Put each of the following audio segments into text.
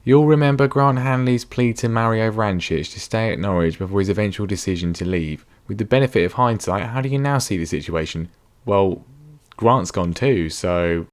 You'll remember Grant Hanley's plea to Mario Vrancic to stay at Norwich before his eventual decision to leave. With the benefit of hindsight, how do you now see the situation? Well, Grant's gone too, so...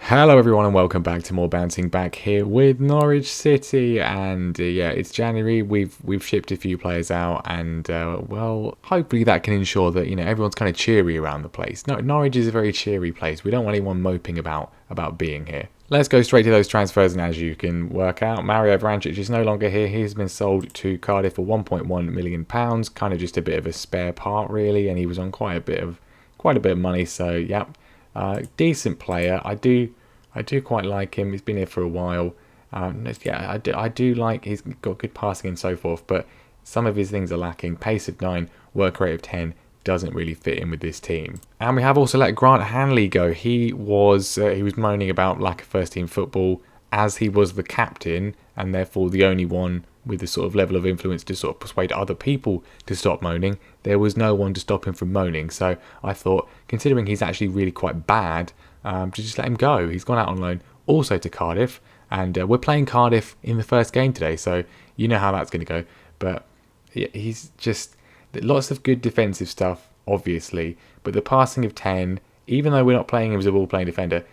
Hello everyone and welcome back to more Bouncing Back here with Norwich City, and yeah, it's January. We've shipped a few players out, and well, hopefully that can ensure that everyone's kind of cheery around the place. No, Norwich is a very cheery place. We don't want anyone moping about being here. Let's go straight to those transfers, and as you can work out, Mario Vrancic is no longer here. He's been sold to Cardiff for £1.1 million, kind of just a bit of a spare part really, and he was on quite a bit of money. So yep, decent player. I do quite like him. He's been here for a while. Yeah, I do like. He's got good passing and so forth, but some of his things are lacking. Pace of 9, work rate of 10 doesn't really fit in with this team. And we have also let Grant Hanley go. He was moaning about lack of first team football, as he was the captain and therefore the only one with the sort of level of influence to sort of persuade other people to stop moaning. There was no one to stop him from moaning. So I thought, considering he's actually really quite bad, to just let him go. He's gone out on loan also to Cardiff, and we're playing Cardiff in the first game today, so you know how that's going to go. But yeah, he's just lots of good defensive stuff, obviously, but the passing of 10, even though we're not playing him as a ball-playing defender,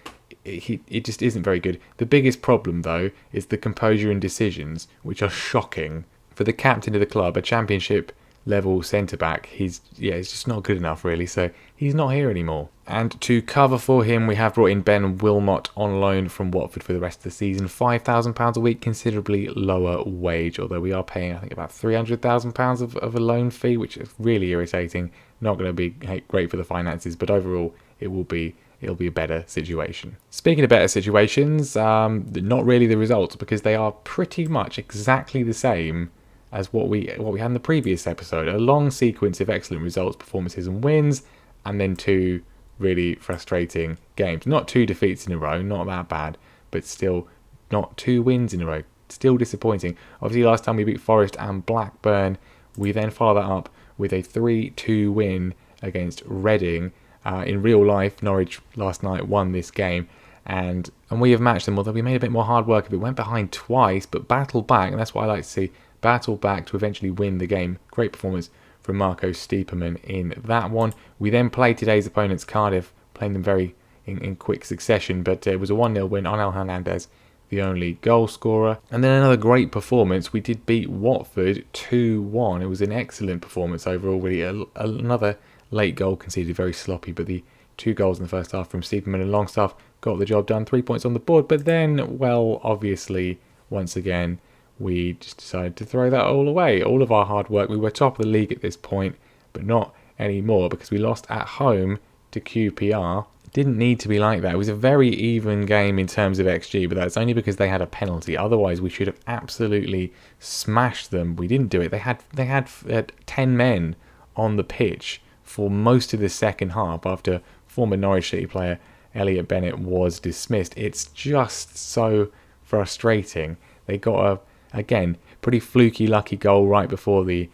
it just isn't very good. The biggest problem, though, is the composure and decisions, which are shocking. For the captain of the club, a championship level centre-back, he's just not good enough really, so he's not here anymore. And to cover for him, we have brought in Ben Wilmot on loan from Watford for the rest of the season. £5,000 a week, considerably lower wage, although we are paying I think about £300,000 of a loan fee, which is really irritating. Not going to be great for the finances, but overall it'll be a better situation. Speaking of better situations, not really the results, because they are pretty much exactly the same as what we had in the previous episode. A long sequence of excellent results, performances and wins, and then 2 really frustrating games. Not 2 defeats in a row, not that bad, but still not 2 wins in a row. Still disappointing. Obviously last time we beat Forest and Blackburn. We then follow that up with a 3-2 win against Reading. In real life, Norwich last night won this game, and we have matched them, although we made a bit more hard work of it. Went behind twice, but battled back, and that's what I like to see. Battled back to eventually win the game. Great performance from Marco Stiepermann in that one. We then played today's opponents, Cardiff, playing them very in quick succession, but it was a 1-0 win. Onel Hernandez, the only goal scorer. And then another great performance. We did beat Watford 2-1. It was an excellent performance overall, really. Another late goal conceded, very sloppy, but the 2 goals in the first half from Stiepermann and Longstaff got the job done. 3 points on the board, but then, well, obviously, once again, we just decided to throw that all away. All of our hard work. We were top of the league at this point, but not anymore, because we lost at home to QPR. It didn't need to be like that. It was a very even game in terms of XG, but that's only because they had a penalty. Otherwise, we should have absolutely smashed them. We didn't do it. They had 10 men on the pitch for most of the second half after former Norwich City player Elliot Bennett was dismissed. It's just so frustrating. They got again, pretty fluky, lucky goal right before the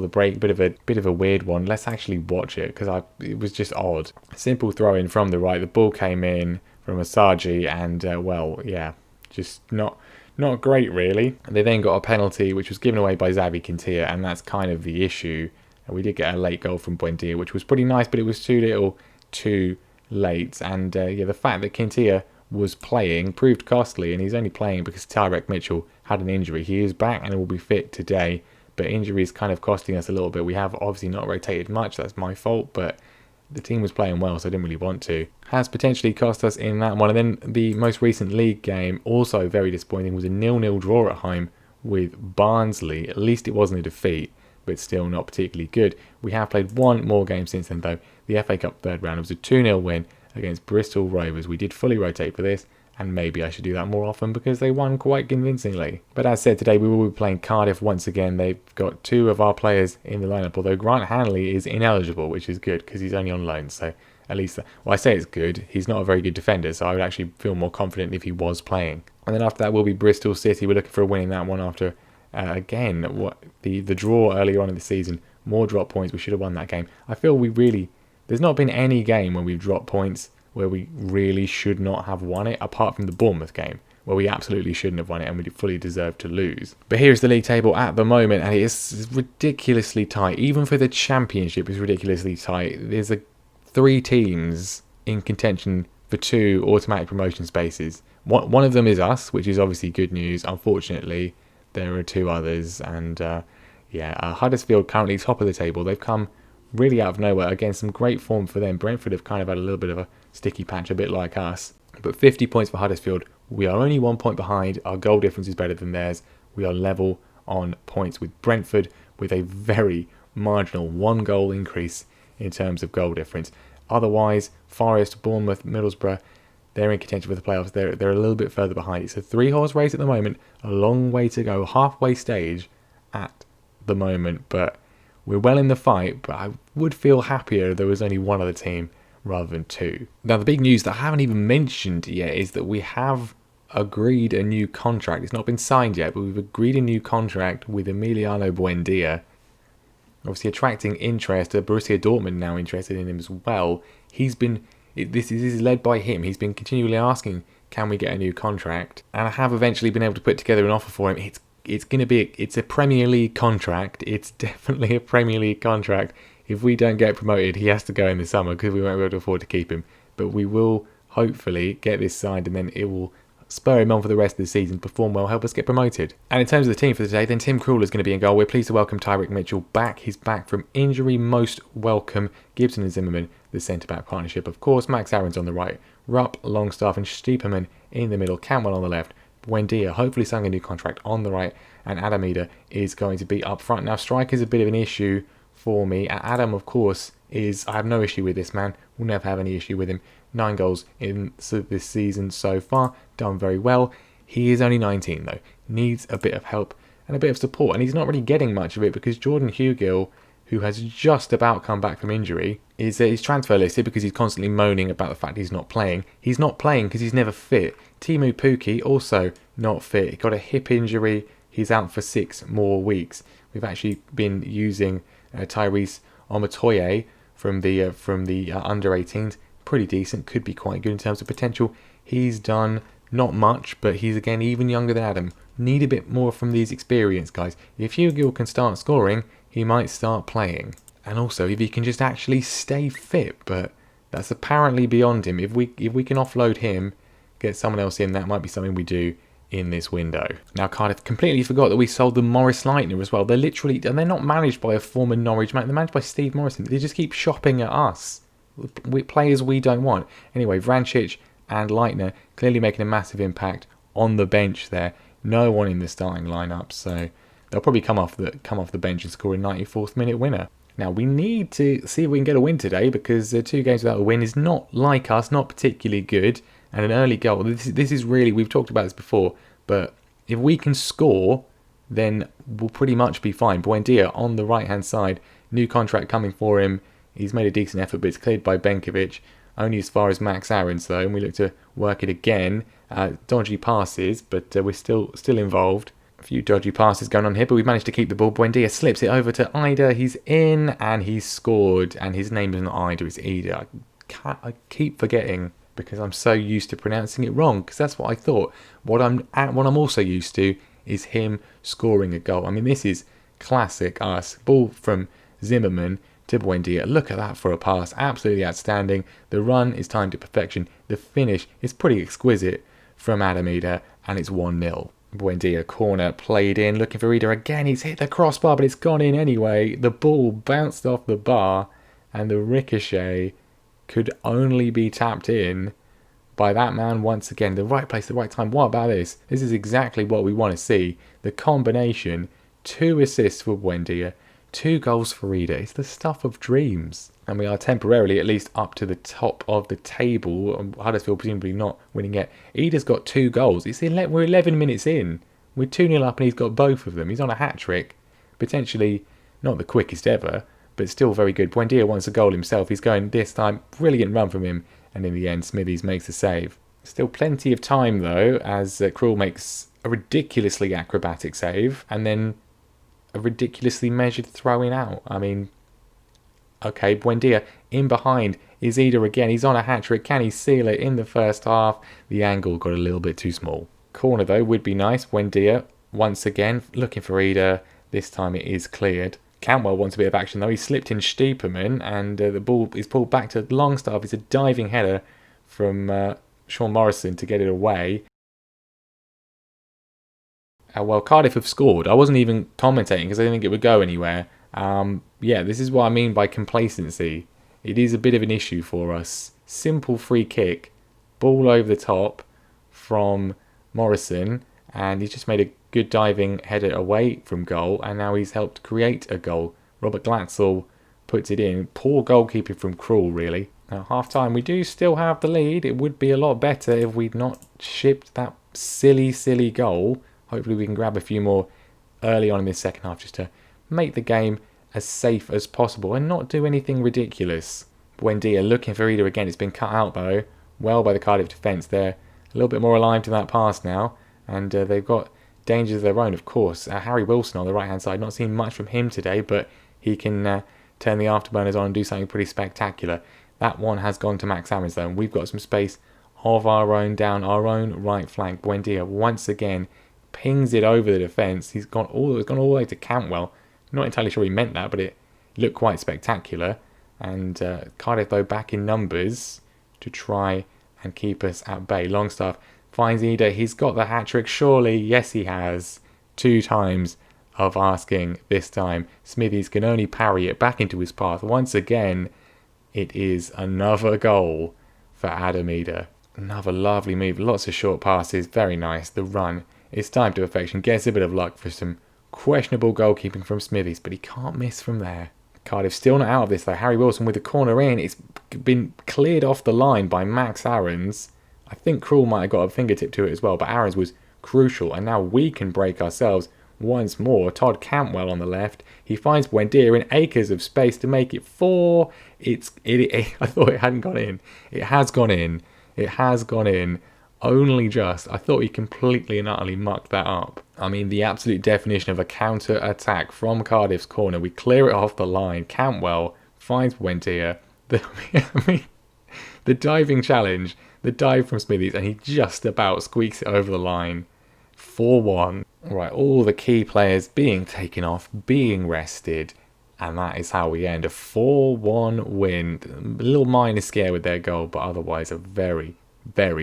break. Bit of a weird one. Let's actually watch it, because it was just odd. Simple throw in from the right. The ball came in from Asagi, and well, yeah, just not great really. They then got a penalty, which was given away by Xavi Quintilla, and that's kind of the issue. We did get a late goal from Buendia, which was pretty nice, but it was too little, too late. And yeah, the fact that Quintilla was playing proved costly, and he's only playing because Tyrek Mitchell had an injury. He is back and will be fit today, but injury is kind of costing us a little bit. We have obviously not rotated much, that's my fault, but the team was playing well, so I didn't really want to. Has potentially cost us in that one. And then the most recent league game, also very disappointing, was a 0-0 draw at home with Barnsley. At least it wasn't a defeat, but still not particularly good. We have played 1 more game since then, though. The FA Cup third round, it was a 2-0 win against Bristol Rovers. We did fully rotate for this, and maybe I should do that more often because they won quite convincingly. But as said, today we will be playing Cardiff once again. They've got 2 of our players in the lineup, although Grant Hanley is ineligible, which is good because he's only on loan. So at least, well, I say it's good. He's not a very good defender, so I would actually feel more confident if he was playing. And then after that will be Bristol City. We're looking for a win in that one after, again, what the draw earlier on in the season more drop points. We should have won that game. I feel there's not been any game where we've dropped points where we really should not have won it, apart from the Bournemouth game, where we absolutely shouldn't have won it and we fully deserved to lose. But here's the league table at the moment, and it is ridiculously tight. Even for the Championship, it's ridiculously tight. There's 3 teams in contention for 2 automatic promotion spaces. One of them is us, which is obviously good news. Unfortunately, there are 2 others, and Huddersfield currently top of the table. They've come really out of nowhere. Again, some great form for them. Brentford have kind of had a little bit of a sticky patch, a bit like us. But 50 points for Huddersfield. We are only 1 point behind. Our goal difference is better than theirs. We are level on points with Brentford, with a very marginal 1 goal increase in terms of goal difference. Otherwise, Forest, Bournemouth, Middlesbrough, they're in contention for the playoffs. They're a little bit further behind. It's a 3-horse race at the moment. A long way to go. Halfway stage at the moment. But we're well in the fight. But I would feel happier if there was only one other team rather than 2. Now, the big news that I haven't even mentioned yet is that we have agreed a new contract. It's not been signed yet, but we've agreed a new contract with Emiliano Buendia. Obviously attracting interest. Borussia Dortmund now interested in him as well. This is led by him. He's been continually asking, can we get a new contract? And I have eventually been able to put together an offer for him. It's a Premier League contract. It's definitely a Premier League contract. If we don't get promoted, he has to go in the summer because we won't be able to afford to keep him. But we will hopefully get this signed, and then it will spur him on for the rest of the season, perform well, help us get promoted. And in terms of the team for today, then Tim Krul is going to be in goal. We're pleased to welcome Tyrick Mitchell back. He's back from injury. Most welcome. Gibson and Zimmerman, the centre-back partnership, of course. Max Aaron's on the right. Rupp, Longstaff and Stiepermann in the middle. Cantwell on the left. Buendia, hopefully signing a new contract, on the right. And Adam Eder is going to be up front. Now, striker's a bit of an issue for me. Adam, of course, I have no issue with this man. We'll never have any issue with him. 9 goals in this season so far. Done very well. He is only 19 though. Needs a bit of help and a bit of support. And he's not really getting much of it because Jordan Hugill, who has just about come back from injury, is transfer listed because he's constantly moaning about the fact he's not playing. He's not playing because he's never fit. Timu Pukki, also not fit. He got a hip injury. He's out for 6 more weeks. We've actually been using Tyrese Omotoye from the under 18s. Pretty decent, could be quite good in terms of potential. He's done not much, but he's again even younger than Adam. Need a bit more from these experienced guys. If Hugill can start scoring, he might start playing. And also if he can just actually stay fit, but that's apparently beyond him. If we can offload him, get someone else in, that might be something we do in this window. Now, Cardiff completely forgot that we sold the Morris Leitner as well. They're not managed by a former Norwich man. They're managed by Steve Morrison. They just keep shopping at us with players we don't want. Anyway, Vrancic and Leitner clearly making a massive impact on the bench there. No one in the starting lineup, so they'll probably come off the bench and score a 94th minute winner. Now, we need to see if we can get a win today, because 2 games without a win is not like us, not particularly good. And an early goal, this is really, we've talked about this before, but if we can score, then we'll pretty much be fine. Buendia on the right-hand side, new contract coming for him. He's made a decent effort, but it's cleared by Benkovic. Only as far as Max Aaron's though, and we look to work it again. Dodgy passes, but we're still involved. A few dodgy passes going on here, but we've managed to keep the ball. Buendia slips it over to Ida. He's in, and he's scored. And his name isn't Ida, it's Ida. I keep forgetting because I'm so used to pronouncing it wrong, because that's what I thought. What I'm also used to is him scoring a goal. I mean, this is classic us. Ball from Zimmerman to Buendia. Look at that for a pass. Absolutely outstanding. The run is timed to perfection. The finish is pretty exquisite from Adam Eder, and it's 1-0. Buendia corner played in, looking for Eder again. He's hit the crossbar, but it's gone in anyway. The ball bounced off the bar, and the ricochet could only be tapped in by that man once again. The right place, the right time. What about this? This is exactly what we want to see. The combination, 2 assists for Buendia, 2 goals for Eder. It's the stuff of dreams. And we are temporarily at least up to the top of the table. Huddersfield presumably not winning yet. Eder's got 2 goals. We're 11 minutes in. We're 2-0 up and he's got both of them. He's on a hat-trick. Potentially not the quickest ever, but still very good. Buendia wants a goal himself. He's going this time. Brilliant run from him. And in the end, Smithies makes the save. Still plenty of time though, as Krul makes a ridiculously acrobatic save. And then a ridiculously measured throwing out. I mean, okay, Buendia in behind is Ida again. He's on a hat-trick. Can he seal it in the first half? The angle got a little bit too small. Corner, though, would be nice. Buendia, once again, looking for Ida. This time it is cleared. Cantwell wants a bit of action, though. He slipped in Stiepermann, and the ball is pulled back to Longstaff. It's a diving header from Sean Morrison to get it away. Well, Cardiff have scored. I wasn't even commentating because I didn't think it would go anywhere. Yeah, this is what I mean by complacency. It is a bit of an issue for us. Simple free kick, ball over the top from Morrison, and he's just made a good diving header away from goal, and now he's helped create a goal. Robert Glatzel puts it in. Poor goalkeeping from Krul, really. Now, half-time, we do still have the lead. It would be a lot better if we'd not shipped that silly goal. Hopefully we can grab a few more early on in this second half just to make the game as safe as possible and not do anything ridiculous. Buendia looking for Ida again. It's been cut out, though. Well by the Cardiff defence. They're a little bit more alive to that pass now, and they've got dangers of their own, of course. Harry Wilson on the right-hand side. Not seen much from him today, but he can turn the afterburners on and do something pretty spectacular. That one has gone to Max Aarons, though, and we've got some space of our own down our own right flank. Buendia once again pings it over the defence. It's gone all the way to Cantwell. Not entirely sure he meant that, but it looked quite spectacular. And Cardiff, though, back in numbers to try and keep us at bay. Longstaff finds Ida. He's got the hat-trick, surely. Yes, he has. 2 times of asking this time. Smithies can only parry it back into his path. Once again, it is another goal for Adam Ida. Another lovely move. Lots of short passes. Very nice. The run is timed to perfection. Gets a bit of luck for some questionable goalkeeping from Smithies, but he can't miss from there. Cardiff still not out of this, though. Harry Wilson with the corner in. It's been cleared off the line by Max Aarons. I think Krul might have got a fingertip to it as well, but Aarons was crucial, and now we can break ourselves once more. Todd Cantwell on the left. He finds Buendia in acres of space to make it 4. I thought it hadn't gone in. It has gone in. It has gone in. Only just. I thought he completely and utterly mucked that up. I mean, the absolute definition of a counter-attack from Cardiff's corner. We clear it off the line. Cantwell finds Buendia. The diving challenge, the dive from Smithies, and he just about squeaks it over the line. 4-1. Right, all the key players being taken off, being rested, and that is how we end. A 4-1 win. A little minor scare with their goal, but otherwise a very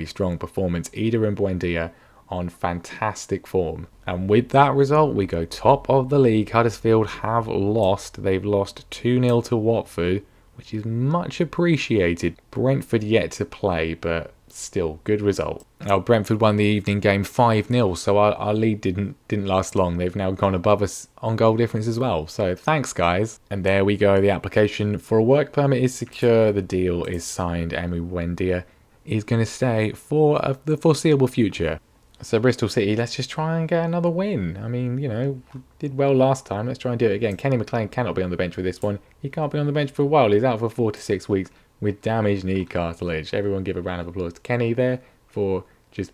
strong performance. Ida and Buendia on fantastic form. And with that result, we go top of the league. Huddersfield have lost. They've lost 2-0 to Watford, which is much appreciated. Brentford yet to play, but still, good result. Now, Brentford won the evening game 5-0, so our lead didn't last long. They've now gone above us on goal difference as well. So thanks, guys. And there we go. The application for a work permit is secure. The deal is signed, and Buendia is going to stay for the foreseeable future. So Bristol City, let's just try and get another win. I mean, you know, we did well last time. Let's try and do it again. Kenny McLean cannot be on the bench for this one. He can't be on the bench for a while. He's out for 4 to 6 weeks with damaged knee cartilage. Everyone give a round of applause to Kenny there for just,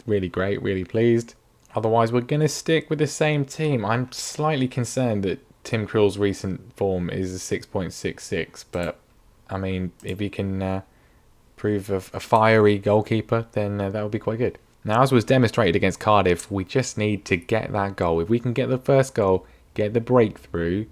really great, really pleased. Otherwise, we're going to stick with the same team. I'm slightly concerned that Tim Krul's recent form is a 6.66, but, I mean, if he can prove a fiery goalkeeper, then that would be quite good. Now, as was demonstrated against Cardiff, we just need to get that goal. If we can get the first goal, get the breakthrough,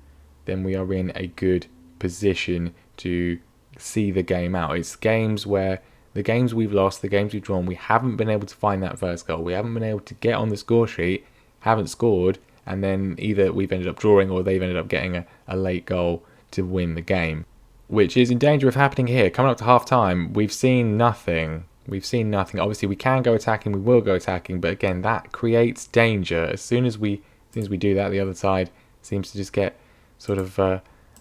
then we are in a good position to see the game out. It's games where the games we've lost, the games we've drawn, we haven't been able to find that first goal. We haven't been able to get on the score sheet, haven't scored, and then either we've ended up drawing or they've ended up getting a late goal to win the game, which is in danger of happening here. Coming up to half-time, we've seen nothing. Obviously, we can go attacking, we will go attacking, but again, that creates danger. As soon as we do that, the other side seems to just get sort of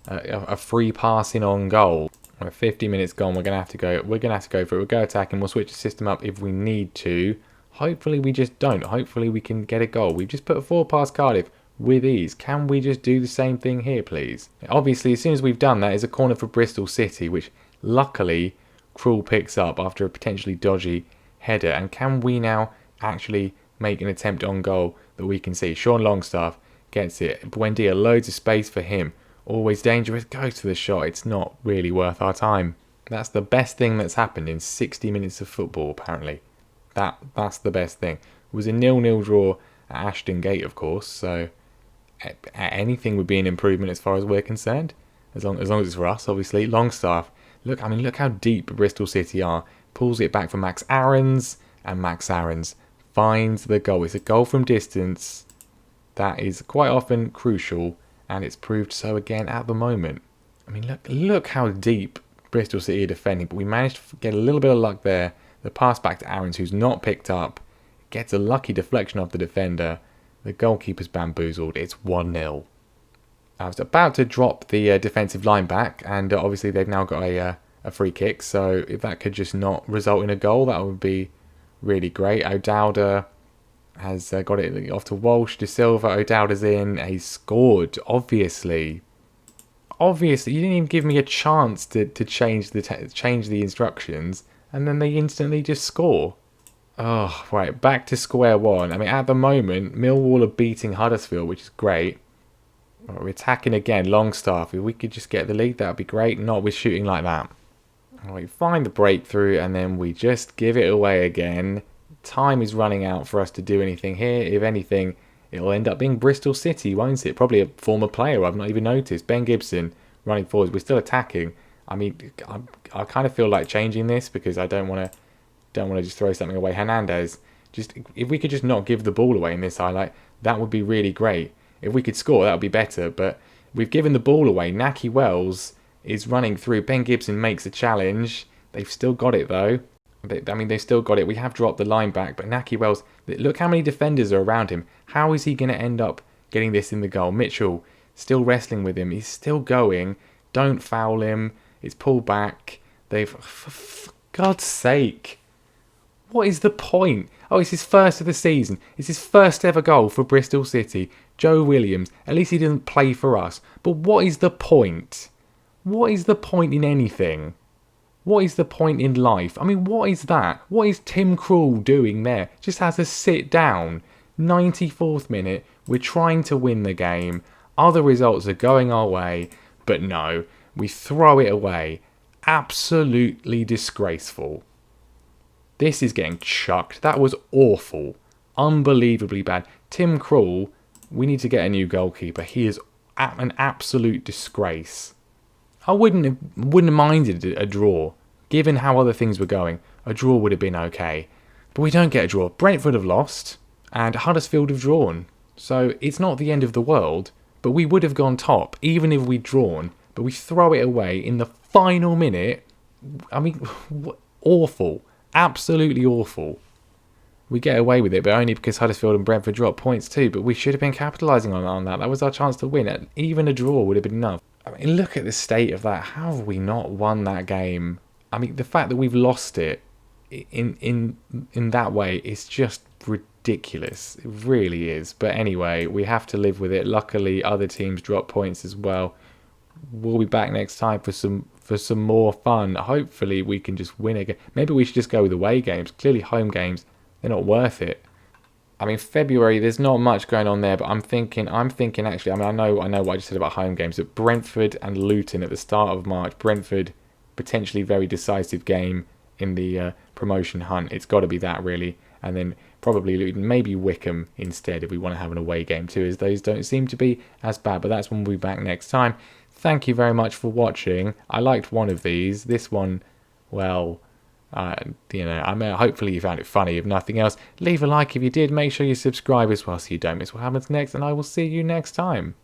a free passing on goal. 50 minutes gone, we're gonna have to go for it. We'll go attacking, we'll switch the system up if we need to. Hopefully we just don't. Hopefully we can get a goal. We've just put a 4 past Cardiff with ease. Can we just do the same thing here, please? Obviously, as soon as we've done that, is a corner for Bristol City, which luckily Krul picks up after a potentially dodgy header. And can we now actually make an attempt on goal that we can see? Sean Longstaff Gets it. Buendia, loads of space for him. Always dangerous. Goes to the shot. It's not really worth our time. That's the best thing that's happened in 60 minutes of football, apparently. That's the best thing. It was a 0-0 draw at Ashton Gate, of course, so anything would be an improvement as far as we're concerned. As long as it's for us, obviously. Longstaff. Look how deep Bristol City are. Pulls it back for Max Aarons, and Max Aarons finds the goal. It's a goal from distance. That is quite often crucial, and it's proved so again at the moment. I mean, look how deep Bristol City are defending, but we managed to get a little bit of luck there. The pass back to Aarons, who's not picked up, gets a lucky deflection off the defender. The goalkeeper's bamboozled. It's 1-0. I was about to drop the defensive line back, and obviously they've now got a free kick, so if that could just not result in a goal, that would be really great. O'Dowda has got it off to Walsh. De Silva, O'Dowda's in. He's scored, obviously. Obviously, you didn't even give me a chance to change the instructions, and then they instantly just score. Oh, right, back to square one. I mean, at the moment, Millwall are beating Huddersfield, which is great. We're attacking again, Longstaff. If we could just get the lead, that would be great. Not with shooting like that. We find the breakthrough, and then we just give it away again. Time is running out for us to do anything here. If anything, it'll end up being Bristol City, won't it? Probably a former player I've not even noticed. Ben Gibson running forwards. We're still attacking. I mean, I kind of feel like changing this because I don't want to just throw something away. Hernandez, just if we could just not give the ball away in this highlight, that would be really great. If we could score, that would be better. But we've given the ball away. Naki Wells is running through. Ben Gibson makes a challenge. They've still got it though. They've still got it. We have dropped the line back, but Naki Wells, look how many defenders are around him. How is he going to end up getting this in the goal? Mitchell still wrestling with him. He's still going. Don't foul him. It's pulled back. For God's sake. What is the point? Oh, it's his first of the season. It's his first ever goal for Bristol City. Joe Williams. At least he didn't play for us. But what is the point? What is the point in anything? What is the point in life? I mean, what is that? What is Tim Krul doing there? Just has to sit down. 94th minute. We're trying to win the game. Other results are going our way. But no, we throw it away. Absolutely disgraceful. This is getting chucked. That was awful. Unbelievably bad. Tim Krul, we need to get a new goalkeeper. He is an absolute disgrace. I wouldn't have minded a draw. Given how other things were going, a draw would have been okay. But we don't get a draw. Brentford have lost, and Huddersfield have drawn. So it's not the end of the world, but we would have gone top, even if we'd drawn. But we throw it away in the final minute. I mean, awful. Absolutely awful. We get away with it, but only because Huddersfield and Brentford dropped points too. But we should have been capitalising on that. That was our chance to win. Even a draw would have been enough. I mean, look at the state of that. How have we not won that game? I mean, the fact that we've lost it in that way is just ridiculous. It really is. But anyway, we have to live with it. Luckily, other teams drop points as well. We'll be back next time for some more fun. Hopefully, we can just win again. Maybe we should just go with away games. Clearly, home games, they're not worth it. I mean, February, there's not much going on there, but I'm thinking actually, I mean, I know what I just said about home games, but Brentford and Luton at the start of March. Brentford, potentially very decisive game in the promotion hunt. It's got to be that, really. And then probably Luton, maybe Wickham instead if we want to have an away game too, as those don't seem to be as bad. But that's when we'll be back next time. Thank you very much for watching. I liked one of these. This one, well, I mean, hopefully you found it funny. If nothing else, leave a like if you did. Make sure you subscribe as well so you don't miss what happens next. And I will see you next time.